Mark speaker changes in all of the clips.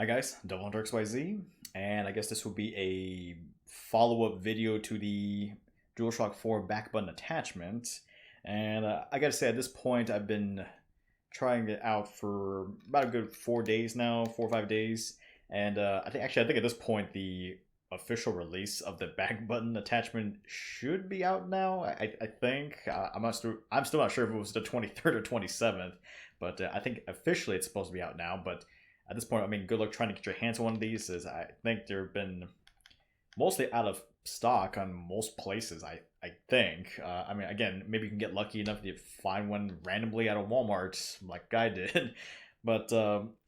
Speaker 1: Hi guys, DevilHunterXYZ, and I guess this will be a follow-up video to the DualShock 4 back button attachment. And I gotta say, at this point, I've been trying it out for about a good 4 days now, 4 or 5 days. And I think at this point, the official release of the back button attachment should be out now. I think I'm still not sure if it was the 23rd or 27th, but I think officially it's supposed to be out now. But at this point, I mean, good luck trying to get your hands on one of these, as I think they've been mostly out of stock on most places. I think. I mean, again, maybe you can get lucky enough to find one randomly at a Walmart, like I did. But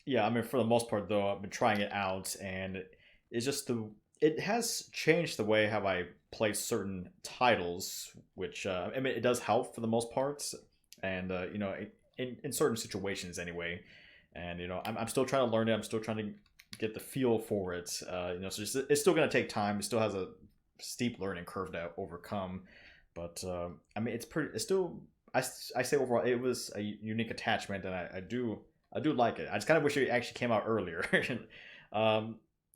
Speaker 1: yeah, I mean, for the most part, though, I've been trying it out, and it's just it has changed the way how I play certain titles, which I mean, it does help for the most parts, and in certain situations anyway. And I'm still trying to learn it. I'm still trying to get the feel for it. So it's still going to take time. It still has a steep learning curve to overcome. But I mean, it's still. I say overall, it was a unique attachment, and I do like it. I just kind of wish it actually came out earlier.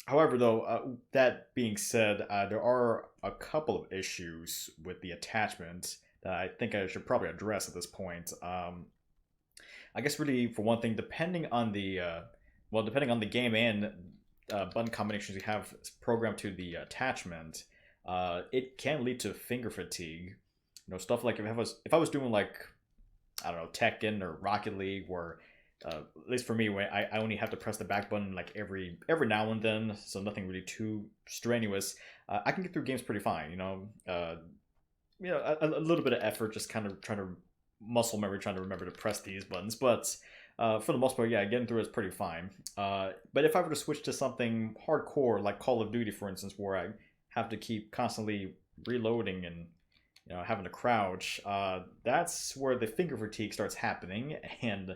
Speaker 1: However, though, that being said, there are a couple of issues with the attachment that I think I should probably address at this point. I guess really, for one thing, depending on the game and button combinations you have programmed to the attachment, it can lead to finger fatigue. Stuff like if I was doing, like, I don't know, Tekken or Rocket League, where at least for me, when I only have to press the back button like every now and then, so nothing really too strenuous, I can get through games pretty fine. A little bit of effort, just kind of trying to muscle memory, trying to remember to press these buttons, but for the most part, yeah, getting through is pretty fine. But if I were to switch to something hardcore like Call of Duty, for instance, where I have to keep constantly reloading and having to crouch, that's where the finger fatigue starts happening. And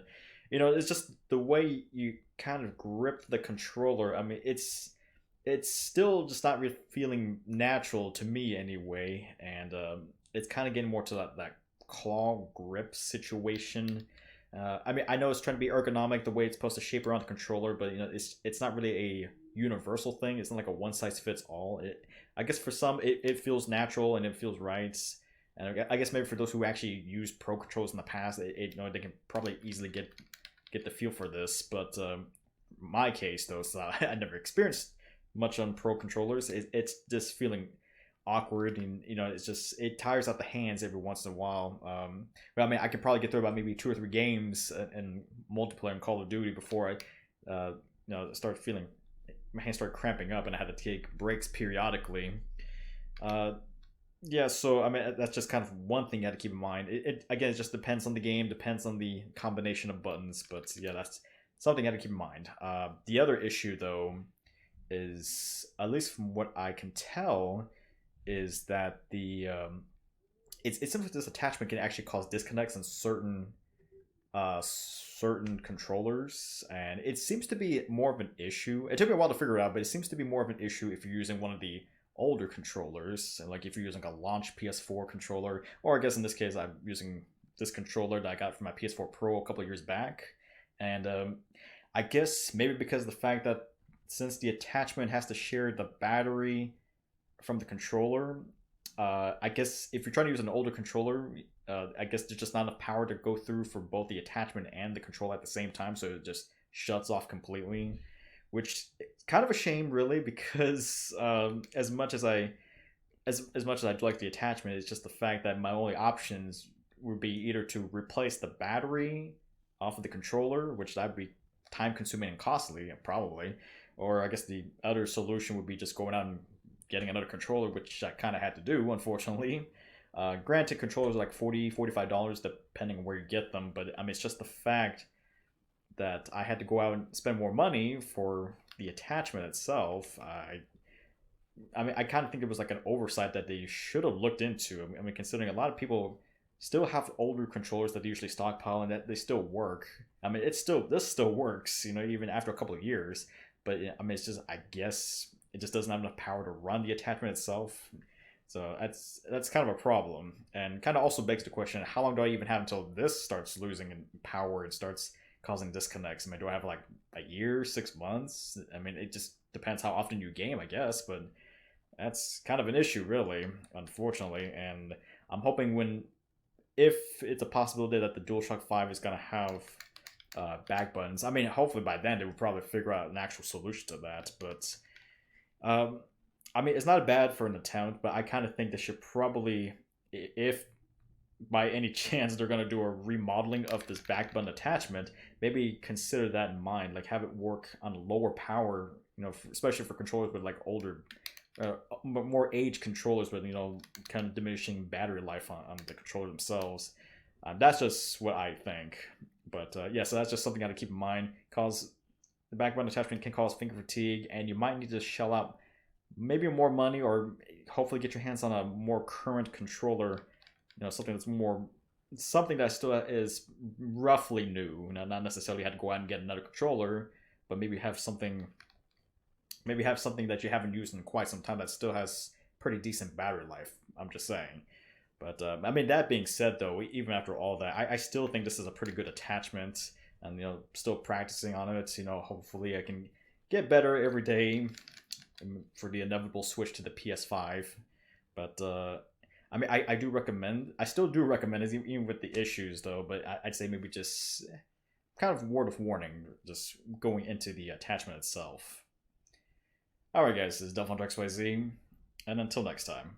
Speaker 1: it's just the way you kind of grip the controller. I mean, it's still just not really feeling natural to me anyway, and it's kind of getting more to that claw grip situation. I mean, I know it's trying to be ergonomic the way it's supposed to shape around the controller, but it's not really a universal thing. It's not like a one size fits all. I guess for some it feels natural and it feels right, and I guess maybe for those who actually used pro controls in the past, they can probably easily get the feel for this. But my case though, so I never experienced much on pro controllers. It's just feeling awkward, and it tires out the hands every once in a while. But I mean, I could probably get through about maybe 2 or 3 games in multiplayer in Call of Duty before I start feeling my hands start cramping up, and I had to take breaks periodically. Yeah, so I mean, that's just kind of one thing you have to keep in mind. It again, it just depends on the game, depends on the combination of buttons, but yeah, that's something you have to keep in mind. The other issue though is, at least from what I can tell, is that it seems like this attachment can actually cause disconnects in certain controllers, and it seems to be more of an issue. It took me a while to figure it out, but it seems to be more of an issue if you're using one of the older controllers, and like if you're using a launch PS4 controller, or I guess in this case I'm using this controller that I got from my PS4 Pro a couple of years back. And I guess maybe because of the fact that since the attachment has to share the battery from the controller, I guess if you're trying to use an older controller, I guess there's just not enough power to go through for both the attachment and the controller at the same time, so it just shuts off completely, which is kind of a shame, really, because as much as I'd like the attachment, it's just the fact that my only options would be either to replace the battery off of the controller, which that'd be time consuming and costly, probably, or I guess the other solution would be just going out and getting another controller, which I kind of had to do, unfortunately. Granted, controllers are like $40-$45 depending on where you get them, but I mean, it's just the fact that I had to go out and spend more money for the attachment itself. I mean, I kind of think it was like an oversight that they should have looked into. I mean, considering a lot of people still have older controllers that they usually stockpile and that they still work. I mean, this still works, even after a couple of years. But I mean, it's just, I guess it just doesn't have enough power to run the attachment itself. So that's kind of a problem, and kind of also begs the question: how long do I even have until this starts losing in power and starts causing disconnects. I mean, do I have like a year, 6 months? I mean, it just depends how often you game, I guess, but that's kind of an issue, really, unfortunately. And I'm hoping if it's a possibility that the DualShock 5 is going to have back buttons, I mean, hopefully by then they will probably figure out an actual solution to that. But I mean, it's not bad for an attempt, but I kind of think they should probably, if by any chance they're going to do a remodeling of this back button attachment, maybe consider that in mind. Like have it work on lower power, especially for controllers with like older, more aged controllers with, kind of diminishing battery life on the controller themselves. That's just what I think. But yeah, so that's just something I got to keep in mind. Cause the back button attachment can cause finger fatigue, and you might need to shell out maybe more money or hopefully get your hands on a more current controller, something that still is roughly new. Not necessarily had to go out and get another controller, but maybe have something that you haven't used in quite some time that still has pretty decent battery life. I'm just saying. But I mean, that being said, though, even after all that, I still think this is a pretty good attachment, and still practicing on it. Hopefully I can get better every day for the inevitable switch to the PS5. But I mean, I still do recommend it, even with the issues, though. But I'd say maybe just kind of word of warning, just going into the attachment itself. Alright guys, this is DevilHunterXYZ, and until next time.